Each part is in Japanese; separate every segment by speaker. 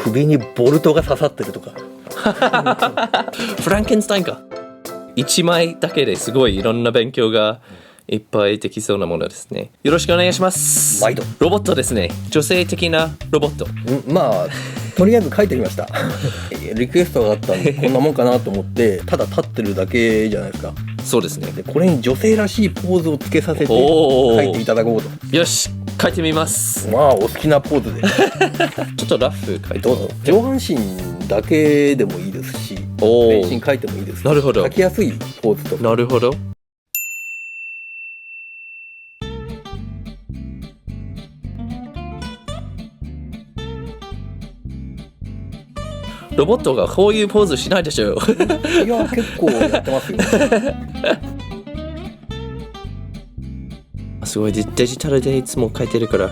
Speaker 1: 首にボルトが刺さってるとか
Speaker 2: フランケンスタインか。1枚だけですごいいろんな勉強がいっぱいできそうなものですね。よろしくお願いします。
Speaker 1: 毎度
Speaker 2: ロボットですね。女性的なロボット。
Speaker 1: まあとりあえず書いてみましたリクエストがあったんでこんなもんかなと思ってただ立ってるだけじゃないですか。
Speaker 2: そうですね。
Speaker 1: でこれに女性らしいポーズをつけさせて書いていただこうと。
Speaker 2: よし、書いてみます。
Speaker 1: まあお好きなポーズで
Speaker 2: ちょっとラフ書いて
Speaker 1: どうぞ。上半身だけでもいいですし全身書いてもいいですし、
Speaker 2: なるほど。
Speaker 1: 書きやすいポーズとか。
Speaker 2: なるほど。ロボットがこういうポーズしないでしょ
Speaker 1: いや結構やってますよ
Speaker 2: すごいデジタルでいつも書いてるから、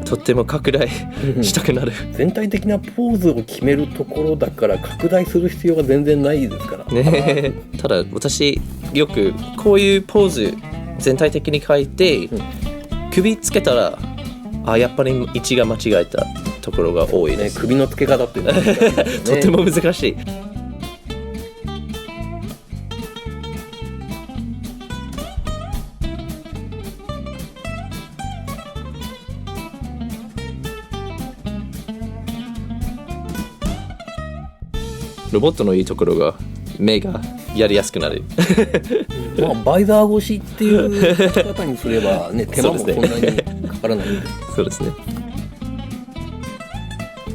Speaker 2: とっても拡大したくなる
Speaker 1: 全体的なポーズを決めるところだから拡大する必要が全然ないですから
Speaker 2: ね。ただ私よくこういうポーズ全体的に書いて、首つけたらやっぱり位置が間違えたところが多いです、
Speaker 1: 首の付け方っていうのは難しいですよね
Speaker 2: とても難しい。ロボットのいいところが目がやりやすくなる
Speaker 1: まあバイザー越しっていう書き方にすればね手間もそんなにかからないんで
Speaker 2: そうですね。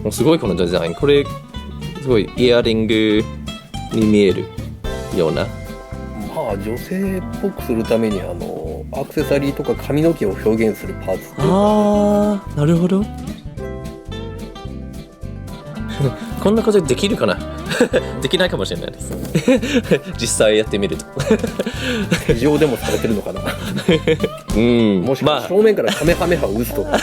Speaker 2: もうすごいこのデザイン。これすごいイヤリングに見えるような。
Speaker 1: まあ女性っぽくするためにアクセサリーとか髪の毛を表現するパーツっていう
Speaker 2: あー、なるほどこんなことできるかなできないかもしれないです実際やってみると
Speaker 1: 手錠でもされてるのかな
Speaker 2: うん
Speaker 1: もしくは正面からカメハメハを打つとか、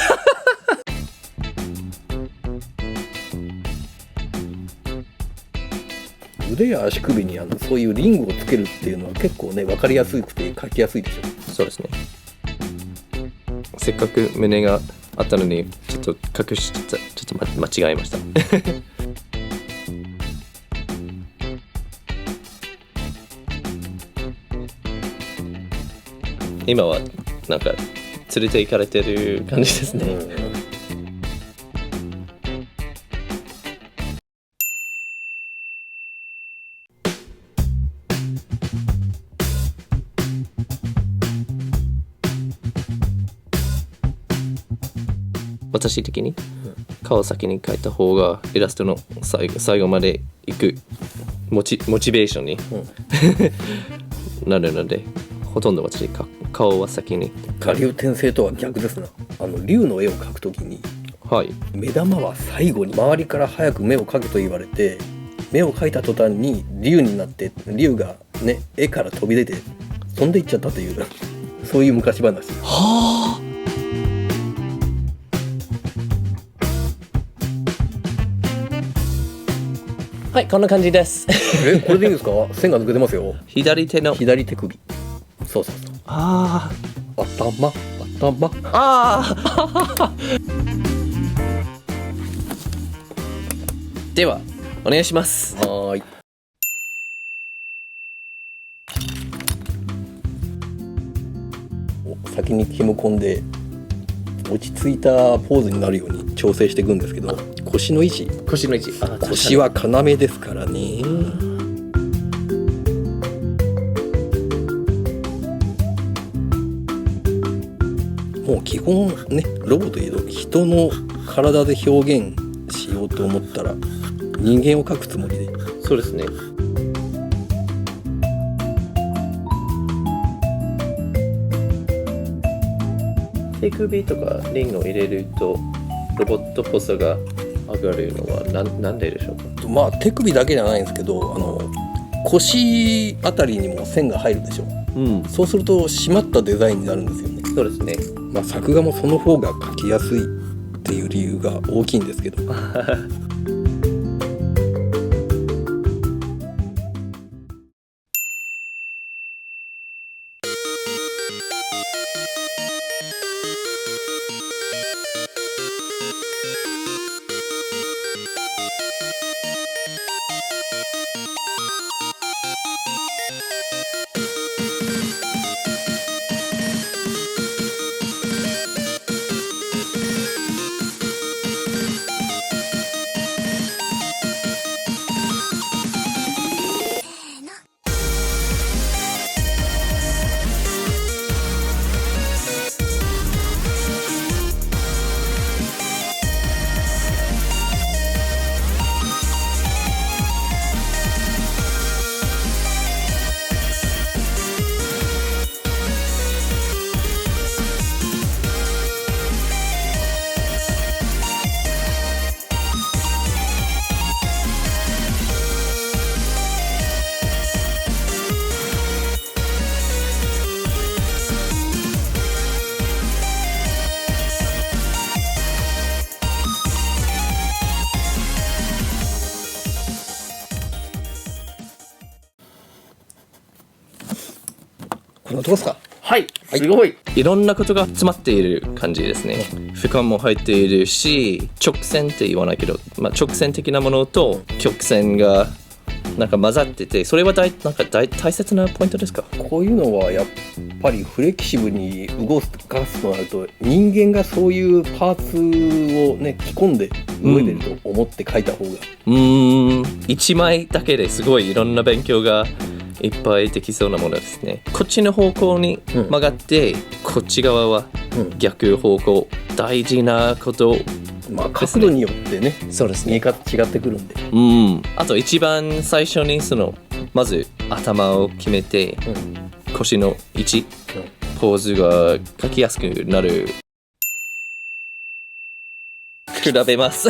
Speaker 1: 腕や足首にそういうリングをつけるっていうのは結構ね分かりやすくて書きやすいでしょ。
Speaker 2: そうですね。せっかく胸があったのにちょっと隠してた。ちょっと間違えました今はなんか連れて行かれてる感じですね、私的に顔先に描いた方がイラストの最後まで行くモチベーションに、なるのでほとんど私顔は先に。
Speaker 1: 我流転生とは逆ですな。竜の絵を描くときに、
Speaker 2: はい、
Speaker 1: 目玉は最後に周りから早く目を描けと言われて目を描いた途端に竜になって竜がね絵から飛び出て飛んでいっちゃったというそういう昔話。
Speaker 2: はあ。はい、こんな感じです。
Speaker 1: これでいいんですか？線が抜けてますよ。
Speaker 2: 左手の
Speaker 1: 左手首。そうそうそう。
Speaker 2: 頭。ではお願いします。
Speaker 1: はーい。先に決め込んで落ち着いたポーズになるように調整していくんですけど、腰の位置。腰は要ですからね。もう基本ね、ロボといえど人の体で表現しようと思ったら人間を描くつもりで。
Speaker 2: そうですね。手首とかリングを入れるとロボットっぽさが上がるのはなんででしょうか？
Speaker 1: まあ手首だけじゃないんですけど、腰あたりにも線が入るでしょ。そうすると締まったデザインになるんですよね。
Speaker 2: そうですね。
Speaker 1: まあ作画もその方が描きやすいっていう理由が大きいんですけど。どうですか？
Speaker 2: はい、すごい。いろんなことが詰まっている感じですね。俯瞰も入っているし、直線って言わないけど、直線的なものと曲線がなんか混ざってて、それは大切なポイントですか？
Speaker 1: こういうのはやっぱりフレキシブルに動かすとなると、人間がそういうパーツをね着込んで動いてると思って描いた方が、
Speaker 2: 1枚だけですごいいろんな勉強がいっぱいできそうなものですね。こっちの方向に曲がって、こっち側は逆方向、大事なこと
Speaker 1: まあ角度によってね、
Speaker 2: そうですね、
Speaker 1: 見え方違ってくるんで、
Speaker 2: あと一番最初にまず頭を決めて、腰の位置、ポーズが描きやすくなる。比べます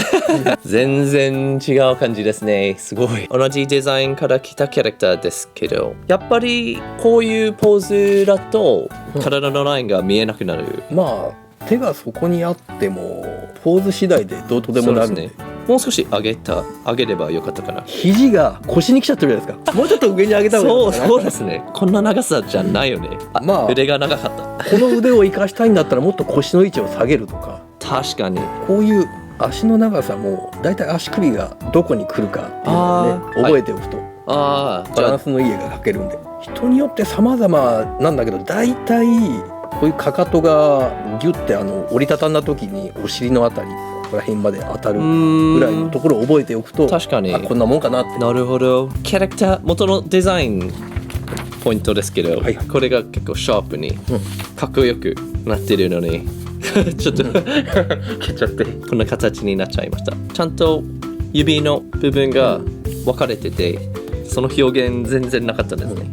Speaker 2: 全然違う感じですね。すごい同じデザインから来たキャラクターですけど、やっぱりこういうポーズだと体のラインが見えなくなる、
Speaker 1: まあ手がそこにあってもポーズ次第でどうとでもなるんで、
Speaker 2: もう少し上げればよかったかな。
Speaker 1: 肘が腰に来ちゃってるじゃないですか。もうちょっと上に上げた方がいいのかな。
Speaker 2: そうですね。こんな長さじゃないよね。
Speaker 1: まあ
Speaker 2: 腕が長かった。
Speaker 1: この腕を生かしたいんだったらもっと腰の位置を下げるとか。
Speaker 2: 確かに。
Speaker 1: こういう足の長さもだいたい足首がどこに来るかっていうのをね覚えておくと、
Speaker 2: バ
Speaker 1: バランスのいい絵が描けるんで、人によって様々なんだけど、だいたいこういうかかとがギュッて折りたたんだ時にお尻のあたりここら辺まで当たるぐらいのところを覚えておくと、
Speaker 2: 確かに
Speaker 1: こんなもんかなって。
Speaker 2: なるほど。キャラクター元のデザインポイントですけど、これが結構シャープにかっこよくなってるのにちょっと蹴っちゃってこんな形になっちゃいました。ちゃんと指の部分が分かれてて、その表現全然なかったですね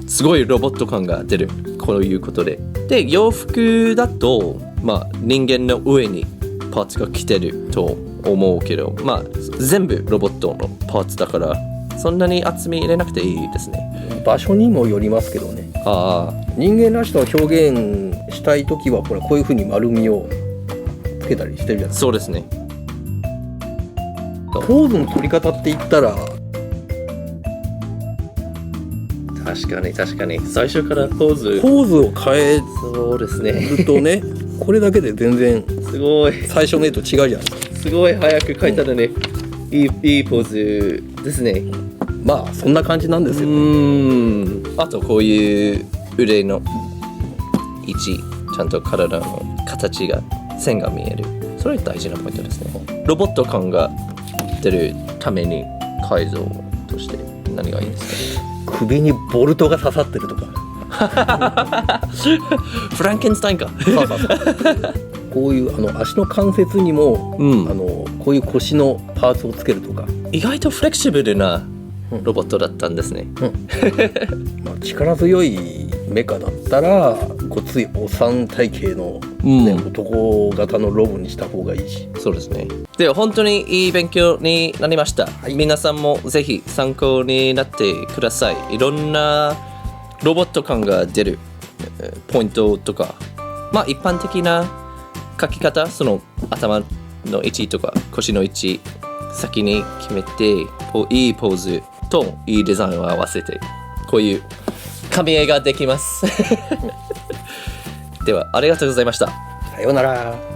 Speaker 2: すごいロボット感が出る、こういうことで。で、洋服だと人間の上にパーツが来てると思うけど、全部ロボットのパーツだからそんなに厚み入れなくていいですね。
Speaker 1: 場所にもよりますけどね。人間らしさを表現したいときはこういう風に丸みをつけたりしてるじゃないですか。
Speaker 2: そうですね。
Speaker 1: ポーズの取り方って言ったら、
Speaker 2: 確かに最初からポーズ
Speaker 1: を変え
Speaker 2: そうですね
Speaker 1: るとねこれだけで全然
Speaker 2: すごい
Speaker 1: 最初の絵と違うじゃないですか。
Speaker 2: すごい早く描いたのね、いいポーズですね。
Speaker 1: まあそんな感じなんですよ。
Speaker 2: あとこういう腕の位置、ちゃんと体の形が線が見える、それ大事なポイントですね。ロボット感が出るために改造として何がいいですか？
Speaker 1: 首にボルトが刺さってるとか
Speaker 2: フランケンスタインか
Speaker 1: こういう足の関節にも、こういう腰のパーツをつけるとか。
Speaker 2: 意外とフレキシブルなロボットだったんですね、
Speaker 1: 力強いメカだったらごついお産体型の、男型のロボにした方がいいし。
Speaker 2: そうですね。では本当にいい勉強になりました、皆さんもぜひ参考になってください。いろんなロボット感が出るポイントとか、一般的な描き方、その頭の位置とか腰の位置先に決めて、いいポーズといいデザインを合わせてこういう紙絵ができますではありがとうございました。
Speaker 1: さようなら。